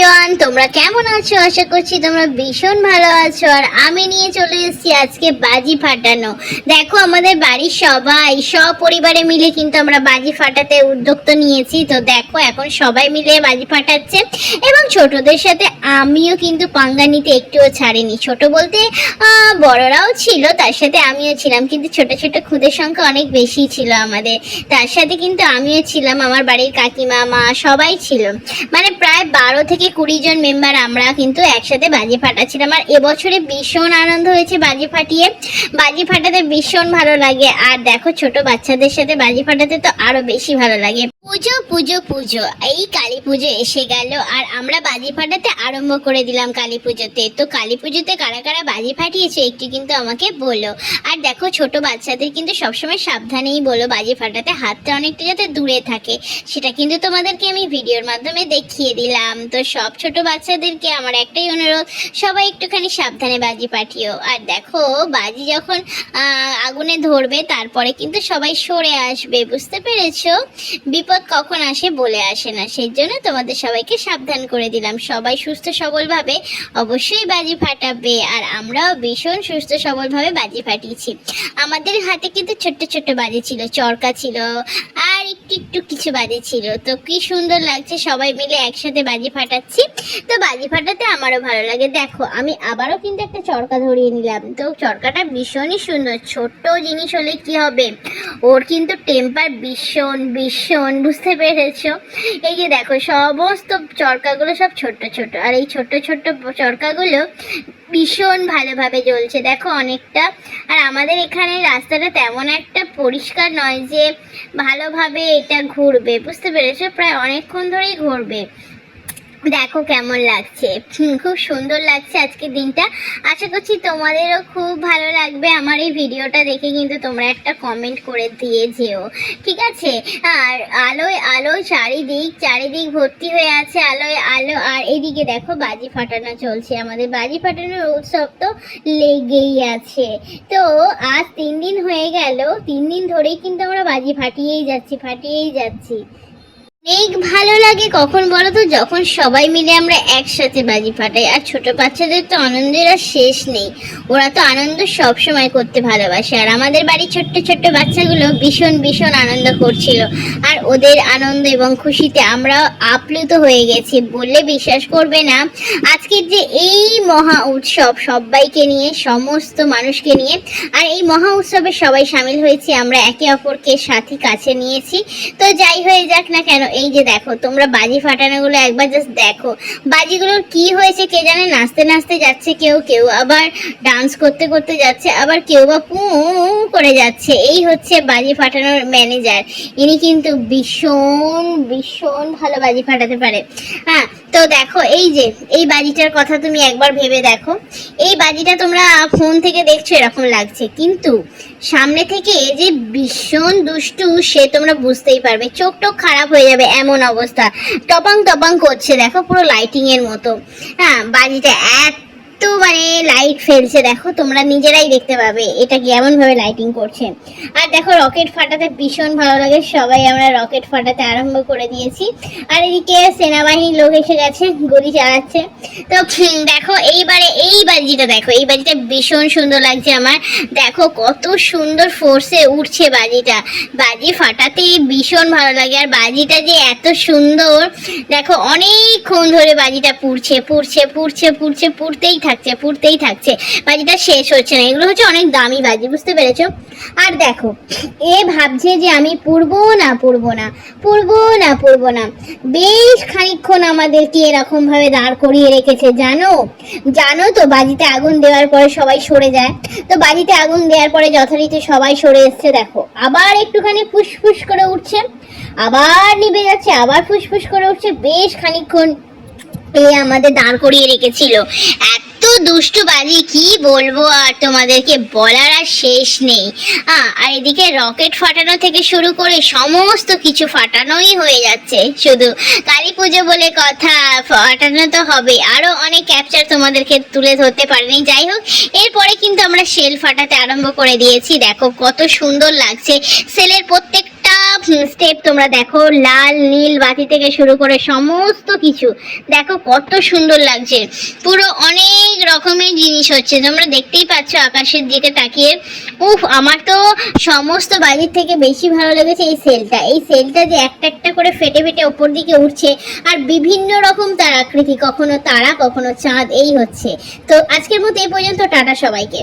Everyone, তোমরা কেমন আছো? আশা করছি তোমরা ভীষণ ভালো আছো। আর আমি নিয়ে চলে এসেছি আজকে বাজি ফাটানো। দেখো, আমাদের বাড়ির সবাই সপরিবারে মিলে কিন্তু আমরা বাজি ফাটাতে উদ্যোক্ত নিয়েছি। তো দেখো, এখন সবাই মিলে বাজি ফাটাচ্ছে এবং ছোটদের সাথে আমিও কিন্তু পাঙ্গা নিতে একটুও ছাড়িনি। ছোট বলতে বড়রাও ছিল, তার সাথে আমিও ছিলাম, কিন্তু ছোট ছোট খুদের সংখ্যা অনেক বেশি ছিল আমাদের। তার সাথে কিন্তু আমিও ছিলাম, আমার বাড়ির কাকিমা, মা সবাই ছিল। মানে প্রায় 12 থেকে 20 জন মেম্বার আমরা কিন্তু একসাথে বাজি ফাটাচ্ছিলাম। আর এবছরে ভীষণ আনন্দ হয়েছে বাজি ফাটিয়ে। বাজি ফাটাতে ভীষণ ভালো লাগে। আর দেখো, ছোট বাচ্চাদের সাথে বাজি ফাটাতে তো আরো বেশি ভালো লাগে। পুজো পুজো পুজো, এই কালী পুজো এসে গেল আর আমরা বাজি ফাটাতে আরম্ভ করে দিলাম কালী পুজোতে। তো কালী পুজোতে কারা কারা বাজি ফাটিয়েছে একটু কিন্তু আমাকে বলো। আর দেখো, ছোট বাচ্চাদের কিন্তু সবসময় সাবধানেই বলো বাজি ফাটাতে, হাতটা অনেকটা যাতে দূরে থাকে, সেটা কিন্তু তোমাদেরকে আমি ভিডিওর মাধ্যমে দেখিয়ে দিলাম। তো সব ছোট বাচ্চাদেরকে আমার একটাই অনুরোধ, সবাই একটুখানি সাবধানে বাজি ফাটিও। আর দেখো, বাজি যখন আগুনে ধরবে তারপরে কিন্তু সবাই সরে আসবে, বুঝতে পেরেছো? বিপদ কখন আসে বলে আসে না, সেই জন্য তোমাদের সবাইকে সাবধান করে দিলাম। সবাই সুস্থ সবলভাবে অবশ্যই বাজি ফাটাবে। আর আমরাও ভীষণ সুস্থ সবলভাবে বাজি ফাটিয়েছি। আমাদের হাতে কিন্তু ছোট্ট ছোট্ট বাজি ছিল, চরকা ছিল আর একটু একটু কিছু বাজি ছিল। তো কি সুন্দর লাগছে, সবাই মিলে একসাথে বাজি ফাটাচ্ছি। তো বাজি ফাটাতে আমারও ভালো লাগে। দেখো, আমি আবারও কিন্তু একটা চরকা ধরিয়ে নিলাম। তো চরকাটা ভীষণই সুন্দর। ছোট্ট জিনিস হলে কি হবে, ওর কিন্তু টেম্পার ভীষণ ভীষণ, বুঝতে পেরেছো? এই যে দেখো, সমস্ত চরকাগুলো সব ছোট্ট ছোট, আর এই ছোট্ট ছোট্ট চরকাগুলো ভীষণ ভালোভাবে জ্বলছে দেখো অনেকটা। আর আমাদের এখানে রাস্তাটা তেমন একটা পরিষ্কার নয় যে ভালোভাবে এটা ঘুরবে, বুঝতে পেরেছো? প্রায় অনেকক্ষণ ধরেই ঘুরবে। দেখো কেমন লাগছে, খুব সুন্দর লাগছে আজকের দিনটা। আশা করছি তোমাদেরও খুব ভালো লাগবে আমার এই ভিডিওটা দেখে। কিন্তু তোমরা একটা কমেন্ট করে দিয়ে যেও, ঠিক আছে? আর আলোয় আলোয় চারিদিক ভর্তি হয়ে আছে আলোয় আলো। আর এদিকে দেখো, বাজি ফাটানো চলছে। আমাদের বাজি ফাটানোর উৎসব তো লেগেই আছে। তো আজ 3 দিন হয়ে গেল, 3 দিন ধরেই কিন্তু আমরা বাজি ফাটিয়েই যাচ্ছি। অনেক ভালো লাগে কখন বলো তো, যখন সবাই মিলে আমরা একসাথে বাজি ফাটাই। আর ছোট বাচ্চাদের তো আনন্দের আর শেষ নেই, ওরা তো আনন্দ সব সময় করতে ভালোবাসে। আর আমাদের বাড়ির ছোট্ট ছোট্ট বাচ্চাগুলো ভীষণ ভীষণ আনন্দ করছিল। আর ওদের আনন্দ এবং খুশিতে আমরা আপ্লুত হয়ে গেছি, বললে বিশ্বাস করবে না। আজকের যে এই মহা উৎসব, সবাইকে নিয়ে, সমস্ত মানুষকে নিয়ে, আর এই মহা উৎসবে সবাই সামিল হয়েছি আমরা, একে অপরকে সাথী কাছে নিয়েছি। তো যাই হয়ে যাক না কেন, এই যে দেখো, তোমরা বাজি ফাটানোগুলো একবার জাস্ট দেখো। বাজিগুলোর কি হয়েছে কে জানে, নাচতে নাচতে যাচ্ছে কেউ আবার ডান্স করতে করতে যাচ্ছে, আবার কেউ বা পু করে যাচ্ছে। এই হচ্ছে বাজি ফাটানোর ম্যানেজার, ইনি কিন্তু ভীষণ ভীষণ ভালো বাজি ফাটাতে পারে। হ্যাঁ, তো দেখো, এই যে এই বাজিটার কথা তুমি একবার ভেবে দেখো। এই বাজিটা তোমরা ফোন থেকে দেখছো এরকম লাগছে, কিন্তু সামনে থেকে যে ভীষণ দুষ্টু সে তোমরা বুঝতেই পারবে, চোখ টোক খারাপ হয়ে যাবে এমন অবস্থা। টপাং টপাং করছে দেখো, পুরো লাইটিং এর মতো। হ্যাঁ, বাজিটা এত মানে লাইট ফেলছে, দেখো তোমরা নিজেরাই দেখতে পাবে এটা কেমন ভাবে লাইটিং করছে। আর দেখো, রকেট ফাটাতে ভীষণ ভালো লাগে, সবাই আমরা রকেট ফাটাতে আরম্ভ করে দিয়েছি। আর এদিকে সেনাবাহিনীর লোক এসে গেছে, গুলি চালাচ্ছে। তো দেখো, এইবারে এই বাজিটা দেখো, এই বাজিটা ভীষণ সুন্দর লাগছে আমার। দেখো কত সুন্দর ফোর্সে উঠছে বাজিটা, বাজি ফাটাতে ভীষণ ভালো লাগে। আর বাজিটা যে এত সুন্দর, দেখো অনেকক্ষণ ধরে বাজিটা পুড়তেই থাকছে, বাজিটা শেষ হচ্ছে না। এগুলো হচ্ছে অনেক দামি বাজি, বুঝতে পেরেছো? আর দেখো, এ ভাবছে যে আমি পুড়বো না, বেশ খানিকক্ষণ আমাদেরকে এরকম ভাবে দাঁড় করিয়ে রেখেছে। জানো তো, বাজিতে আগুন দেওয়ার পরে সবাই সরে যায়। তো বাজিতে আগুন দেওয়ার পরে যথারীতি সবাই সরে এসছে। দেখো, আবার একটুখানি ফুসফুস করে উঠছে, আবার নিভে যাচ্ছে, আবার ফুসফুস করে উঠছে। বেশ খানিকক্ষণ আমাদের দাঁড় করিয়ে রেখেছিল। এত দুষ্টু বাজি, কি বলবো আর তোমাদেরকে, বলার আর শেষ নেই। আর এদিকে রকেট ফাটানো থেকে শুরু করে সমস্ত কিছু ফাটানোই হয়ে যাচ্ছে। শুধু কালী পুজো বলে কথা, ফাটানো তো হবে। আরো অনেক ক্যাপচার তোমাদেরকে তুলে ধরতে পারিনি। যাই হোক, এরপরে কিন্তু আমরা সেল ফাটাতে আরম্ভ করে দিয়েছি। দেখো কত সুন্দর লাগছে, সেলের প্রত্যেকটা প্রত্যেকটা স্টেপ তোমরা দেখো, লাল নীল বাতি থেকে শুরু করে সমস্ত কিছু দেখো কত সুন্দর লাগছে। পুরো অনেক রকমের জিনিস হচ্ছে, তোমরা দেখতেই পাচ্ছ আকাশের দিকে তাকিয়ে। উফ, আমার তো সমস্ত বাজির থেকে বেশি ভালো লেগেছে এই সেলটা যে একটা একটা করে ফেটে ফেটে ওপর দিকে উঠছে, আর বিভিন্ন রকম তার আকৃতি, কখনো তারা কখনো চাঁদ, এই হচ্ছে। তো আজকের মতো এই পর্যন্ত, টাটা সবাইকে।